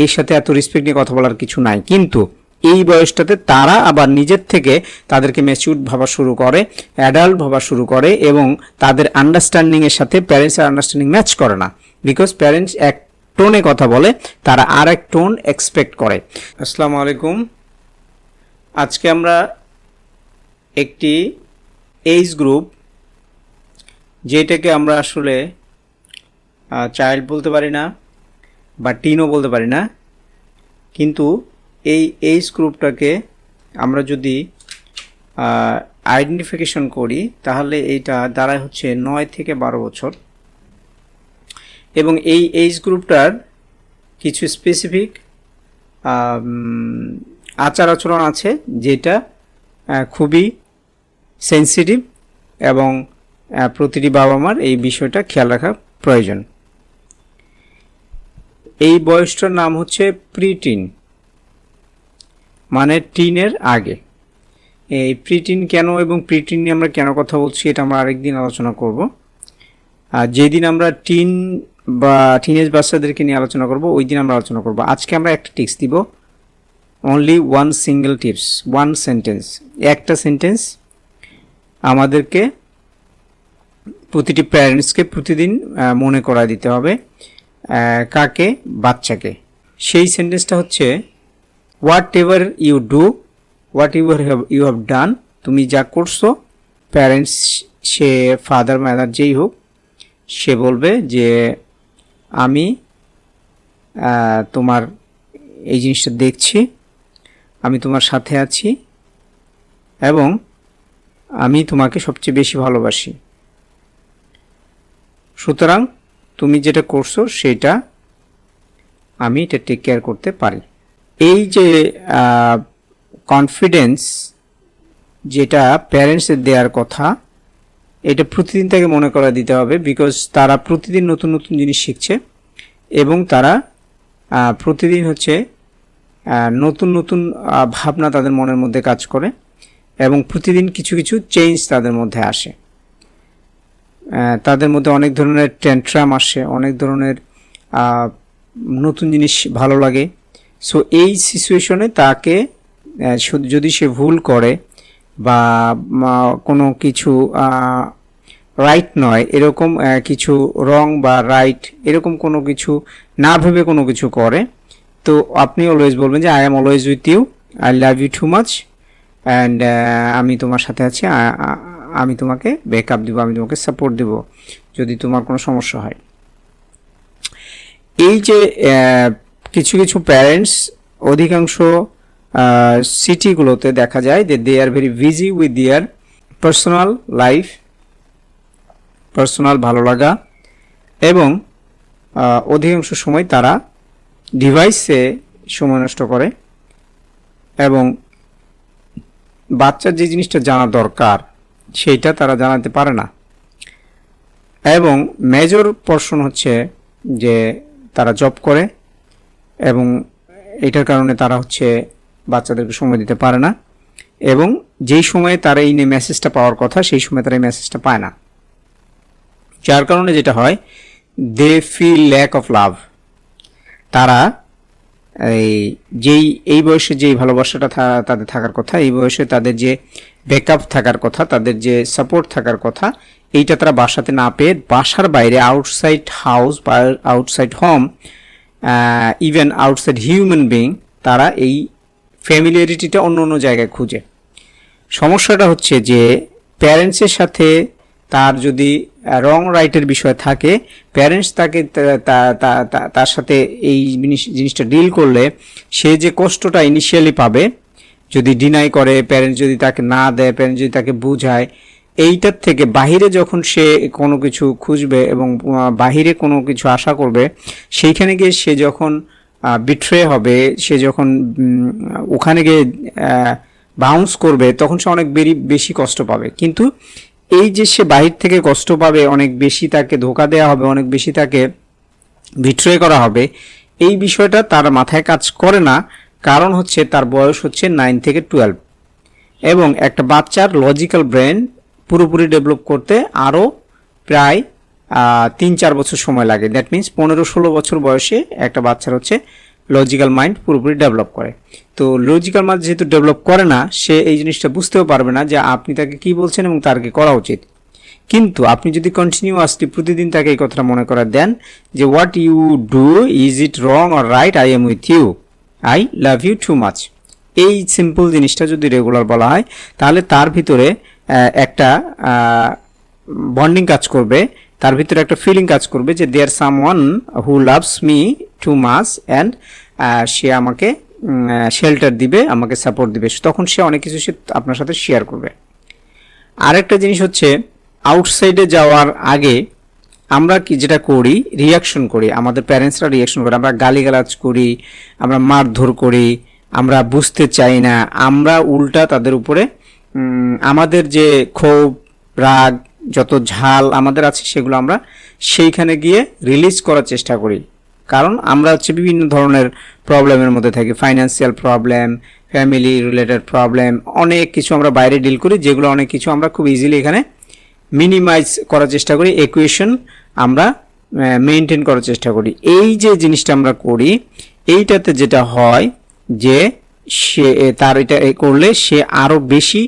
এর সাথে এত রেসপেক্ট নিয়ে কথা বলার কিছু নাই, কিন্তু এই বয়সটাতে তারা আবার নিজের থেকে তাদেরকে ম্যাচিউর ভাবা শুরু করে, অ্যাডাল্ট ভাবা শুরু করে, এবং তাদের আন্ডারস্ট্যান্ডিংয়ের সাথে প্যারেন্টসের আন্ডারস্ট্যান্ডিং ম্যাচ করে না। বিকজ প্যারেন্টস এক টোনে কথা বলে, তারা আর এক টোন এক্সপেক্ট করে। আসসালামু আলাইকুম। আজকে আমরা একটি এজ গ্রুপ, যেটাকে আমরা আসলে চাইল্ড বলতে পারি না বা টিনও বলতে পারি না, কিন্তু এই এজ গ্রুপটাকে আমরা যদি আইডেন্টিফিকেশন করি তাহলে এইটা দাঁড়ায় হচ্ছে 9 থেকে 12 বছর। এবং এই এজ গ্রুপটার কিছু স্পেসিফিক আচার আচরণ আছে যেটা খুবই সেন্সিটিভ, এবং প্রতিটি বাবা মার এই বিষয়টা খেয়াল রাখা প্রয়োজন। এই বয়সটার নাম হচ্ছে প্রিটিন, মানে টিনের আগে। এই প্রিটিন কেন এবং প্রিটিন নিয়ে আমরা কেন কথা বলছি এটা আমরা আরেকদিন আলোচনা করব। আর যেদিন আমরা টিন বা টিনেজ বাচ্চাদেরকে নিয়ে আলোচনা করব ওই দিন আমরা আলোচনা করব। আজকে আমরা একটা টিপস দিব, only one single tips, one sentence. একটা সেন্টেন্স আমাদেরকে প্রতিটি প্যারেন্টসকে প্রতিদিন মনে করায় দিতে হবে। কাকে? বাচ্চাকে। সেই সেন্টেন্সটা হচ্ছে whatever you do, whatever you have done, তুমি যা করছো, প্যারেন্টস সে ফাদার মাদার যেই হোক, সে বলবে যে আমি তোমার এই জিনিসটা দেখছি, আমি তোমার সাথে আছি, এবং আমি তোমাকে সবচেয়ে বেশি ভালোবাসি। সুতরাং তুমি যেটা করছো সেটা আমি এটা টেক কেয়ার করতে পারি। এই যে কনফিডেন্স যেটা প্যারেন্টসের দেওয়ার কথা, এটা প্রতিদিন তাকে মনে করা দিতে হবে। বিকজ তারা প্রতিদিন নতুন নতুন জিনিস শিখছে, এবং তারা প্রতিদিন হচ্ছে নতুন নতুন ভাবনা তাদের মনের মধ্যে কাজ করে, এবং প্রতিদিন কিছু কিছু চেঞ্জ তাদের মধ্যে আসে। তাদের মধ্যে অনেক ধরনের ট্যান্ট্রাম আসে, অনেক ধরনের নতুন জিনিস ভালো লাগে। সো এই সিচুয়েশনে তাকে যদি সে ভুল করে বা কোনো কিছু রাইট নয়, এরকম কিছু রং বা রাইট এরকম কোনো কিছু না ভেবে কোনো কিছু করে, তো আপনি অলওয়েজ বলবেন যে I am always with you, I love you too much, and আমি তোমার সাথে আছি, আমি তোমাকে ব্যাকআপ দিব, আমি তোমাকে সাপোর্ট দেব যদি তোমার কোনো সমস্যা হয়। এই যে কিছু কিছু প্যারেন্টস অধিকাংশ সিটিগুলোতে দেখা যায় যে they are very busy with their personal life, personal ভালো লাগা, এবং অধিকাংশ সময় তারা ডিভাইসে সময় নষ্ট করে, এবং বাচ্চার যে জিনিসটা জানা দরকার সেইটা তারা জানাতে পারে না। এবং মেজর পোরশন হচ্ছে যে তারা জব করে, এবং এটার কারণে তারা হচ্ছে বাচ্চাদেরকে সময় দিতে পারে না, এবং যেই সময়ে তারা এই মেসেজটা পাওয়ার কথা সেই সময় তারা এই মেসেজটা পায় না, যার কারণে যেটা হয় they feel lack of love. তারা এই বয়সে যেই ভালোবাসাটা তাদের থাকার কথা, এই বয়সে তাদের যে ব্যাকআপ থাকার কথা, তাদের যে সাপোর্ট থাকার কথা, এইটা তারা বাসাতে না পেয়ে বাসার বাইরে আউটসাইড হাউস বা outside home, even outside human being, তারা এই ফ্যামিলিয়ারিটিটা অন্য অন্য জায়গায় খুঁজে। সমস্যাটা হচ্ছে যে প্যারেন্টসের সাথে তার যদি রং রাইটের বিষয় থাকে, প্যারেন্টস তাকে তার সাথে এই জিনিসটা ডিল করলে সে যে কষ্টটা ইনিশিয়ালি পাবে, যদি ডিনাই করে, প্যারেন্টস যদি তাকে না দেয়, প্যারেন্টস যদি তাকে বুঝায়, এইটার থেকে বাহিরে যখন সে কোনো কিছু খুঁজবে এবং বাহিরে কোনো কিছু আশা করবে, সেইখানে গিয়ে সে যখন বিট্রে হবে, সে যখন ওখানে গিয়ে বাউন্স করবে, তখন সে অনেক বেশি কষ্ট পাবে। কিন্তু এই যে সে বাহির থেকে কষ্ট পাবে, অনেক বেশি তাকে ধোকা দেওয়া হবে, অনেক বেশি তাকে বিট্রে করা হবে, এই বিষয়টা তার মাথায় কাজ করে না। কারণ হচ্ছে তার বয়স হচ্ছে 9 থেকে 12, এবং একটা বাচ্চার লজিক্যাল ব্রেন পুরোপুরি ডেভেলপ করতে আরও প্রায় 3-4 বছর সময় লাগে। দ্যাট মিন্স 15-16 বছর বয়সে একটা বাচ্চার হচ্ছে লজিক্যাল মাইন্ড পুরোপুরি ডেভেলপ করে। তো লজিক্যাল মাইন্ড যেহেতু ডেভেলপ করে না, সে এই জিনিসটা বুঝতেও পারবে না যে আপনি তাকে কি বলছেন এবং তার কি করা উচিত। কিন্তু আপনি যদি কন্টিনিউয়াসলি প্রতিদিন তাকে এই কথাটা মনে করা দেন যে what you do, is it wrong or right, I am with you, I love you too much, এই সিম্পল জিনিসটা যদি রেগুলার বলা হয়, তাহলে তার ভিতরে একটা বন্ডিং কাজ করবে, তার ভিতরে একটা ফিলিং কাজ করবে যে there someone who loves me too much and সে আমাকে শেল্টার দিবে, আমাকে সাপোর্ট দিবে। তখন সে অনেক কিছু সে আপনার সাথে শেয়ার করবে। আরেকটা জিনিস হচ্ছে, আউটসাইডে যাওয়ার আগে আমরা কি যেটা করি, রিয়াকশন করি, আমাদের প্যারেন্টসরা রিয়াকশন করে, আমরা গালিগালাজ করি, আমরা মারধর করি, আমরা বুঝতে চাই না, আমরা উল্টা তাদের উপরে আমাদের যে ক্ষোভ, রাগ, যত ঝাল আমাদের আছে সেগুলো আমরা সেইখানে গিয়ে রিলিজ করার চেষ্টা করি। কারণ আমরা হচ্ছে বিভিন্ন ধরনের প্রবলেমের মধ্যে থাকি, financial problem, family related problem, অনেক কিছু আমরা বাইরে ডিল করি, যেগুলো অনেক কিছু আমরা খুব ইজিলি এখানে মিনিমাইজ করার চেষ্টা করি, ইকুয়েশন আমরা মেনটেন করার চেষ্টা করি। এই যে জিনিসটা আমরা করি, এইটাতে যেটা হয় যে সে তার এটা করলে সে আরও বেশি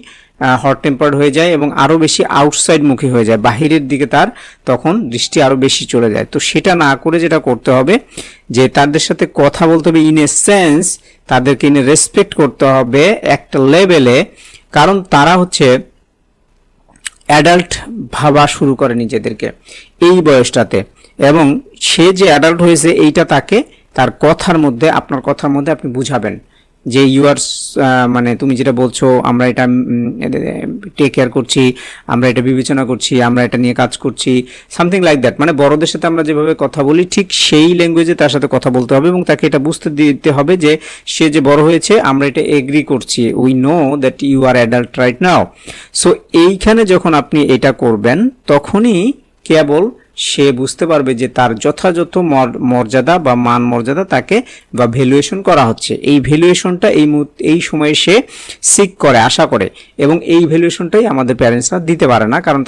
হট টেম্পার্ড হয়ে যায় এবং আরও বেশি আউটসাইড মুখী হয়ে যায়, বাহিরের দিকে তার তখন দৃষ্টি আরও বেশি চলে যায়। তো সেটা না করে যেটা করতে হবে যে তাদের সাথে কথা বলতে হবে ইন এ সেন্স, তাদেরকে ইন এ রেসপেক্ট করতে হবে একটা লেভেলে, কারণ তারা হচ্ছে অ্যাডাল্ট ভাবা শুরু করে নিজেদেরকে এই বয়সটাতে, এবং সে যে অ্যাডাল্ট হয়েছে এইটা তাকে তার কথার মধ্যে, আপনার কথার মধ্যে আপনি বুঝাবেন যে ইউ আর মানে তুমি যেটা বলছো আমরা এটা টেক কেয়ার করছি, আমরা এটা বিবেচনা করছি, আমরা এটা নিয়ে কাজ করছি, সামথিং লাইক দ্যাট। মানে বড়দের সাথে আমরা যেভাবে কথা বলি ঠিক সেই ল্যাঙ্গুয়েজে তার সাথে কথা বলতে হবে এবং তাকে এটা বুঝতে দিতে হবে যে সে যে বড় হয়েছে, আমরা এটা এগ্রি করছি, we know that you are adult right now. So এইখানে যখন আপনি এটা করবেন তখনই কেবল সে বুঝতে পারবে যে তার যথাযথ মর্যাদা বা মান মর্যাদা তাকে বা ভ্যালুয়েশন করা হচ্ছে। এই ভ্যালুয়েশনটা এই সময়ে সে সিক করে, আশা করে, এবং এই ভ্যালুয়েশনটাই আমাদের প্যারেন্টসরা দিতে পারে না, কারণ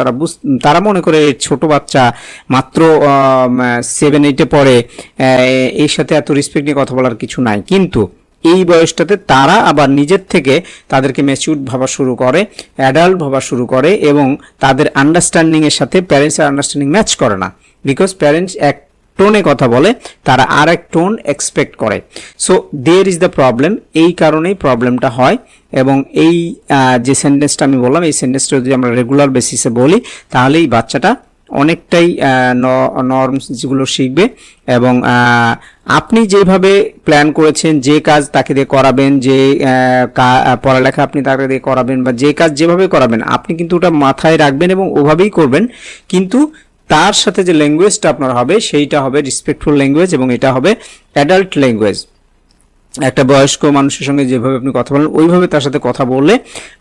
তারা মনে করে ছোট বাচ্চা মাত্র 7-8-এ পড়ে, এর সাথে এত রেসপেক্ট নিয়ে কথা বলার কিছু নাই। কিন্তু এই বয়সটাতে তারা আবার নিজের থেকে তাদেরকে ম্যাচিউর ভাবা শুরু করে, অ্যাডাল্ট ভাবা শুরু করে, এবং তাদের আন্ডারস্ট্যান্ডিংয়ের সাথে প্যারেন্টসের আন্ডারস্ট্যান্ডিং ম্যাচ করে না, বিকজ প্যারেন্টস এক টোনে কথা বলে, তারা আর এক টোন এক্সপেক্ট করে। So there is the problem, এই কারণেই প্রবলেমটা হয়। এবং এই যে সেন্টেন্সটা আমি বললাম, এই সেন্টেন্সটা যদি আমরা রেগুলার বেসিসে বলি তাহলে এই বাচ্চাটা অনেকটাই নর্মস যেগুলো শিখবে, এবং আপনি যেভাবে প্ল্যান করেছেন, যে কাজ তাকে দিয়ে করাবেন, যে পড়ালেখা আপনি তাকে দিয়ে করাবেন, বা যে কাজ যেভাবে করাবেন আপনি কিন্তু ওটা মাথায় রাখবেন এবং ওভাবেই করবেন। কিন্তু তার সাথে যে ল্যাঙ্গুয়েজটা আপনার হবে সেইটা হবে রেসপেক্টফুল ল্যাঙ্গুয়েজ, এবং এটা হবে অ্যাডাল্ট ল্যাঙ্গুয়েজ। একটা বয়স্ক মানুষের সঙ্গে যেভাবে আপনি কথা বলেন ওইভাবে তার সাথে কথা বললে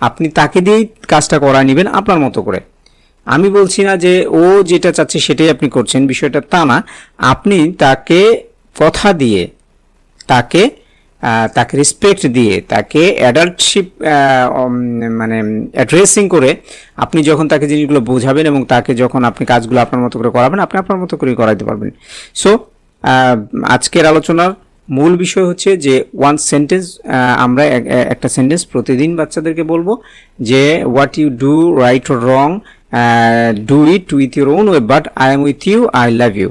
আপনি তাকে দিয়েই কাজটা করা নেবেন আপনার মতো করে। আমি বলছি না যে ও যেটা চাচ্ছে সেটাই আপনি করছেন, বিষয়টা তা না। আপনি তাকে কথা দিয়ে, তাকে রেসপেক্ট দিয়ে, তাকে অ্যাডাল্টশিপ মানে অ্যাড্রেসিং করে আপনি যখন তাকে জিনিসগুলো বোঝাবেন এবং তাকে যখন আপনি কাজগুলো আপনার মতো করে করাবেন, আপনি আপনার মতো করে করাইতে পারবেন। সো আজকের আলোচনার মূল বিষয় হচ্ছে যে ওয়ান সেন্টেন্স, আমরা একটা সেন্টেন্স প্রতিদিন বাচ্চাদেরকে বলবো যে what you do right or wrong, do it with your own way, but I am with you, I love you.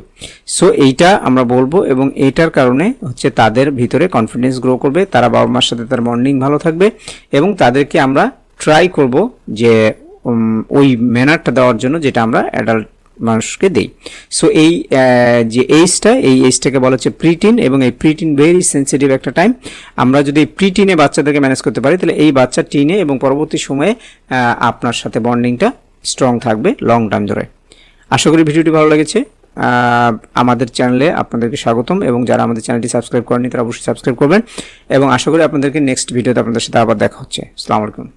So এইটা আমরা বলবো, এবং এইটার কারণে হচ্ছে তাদের ভিতরে কনফিডেন্স গ্রো করবে, তারা বাবা মার সাথে তার বন্ডিং ভালো থাকবে, এবং তাদেরকে আমরা ট্রাই করব যে ওই ম্যানারটা দেওয়ার জন্য যেটা আমরা অ্যাডাল্ট মানুষকে দেই। সো এই যে এইজটাকে বলা হচ্ছে প্রিটিন, এবং এই প্রিটিন ভেরি সেন্সিটিভ একটা টাইম। আমরা যদি প্রিটিনে বাচ্চাদেরকে ম্যানেজ করতে পারি তাহলে এই বাচ্চা টিনে এবং পরবর্তী সময়ে আপনার সাথে বন্ডিংটা স্ট্রং থাকবে লং টাইম ধরে। আশা করি ভিডিওটি ভালো লেগেছে। আমাদের চ্যানেলে আপনাদেরকে স্বাগতম, এবং যারা আমাদের চ্যানেলটি সাবস্ক্রাইব করেনি তারা অবশ্যই সাবস্ক্রাইব করবেন, এবং আশা করি আপনাদেরকে নেক্সট ভিডিওতে আপনাদের সাথে আবার দেখা হচ্ছে। আসসালামু আলাইকুম।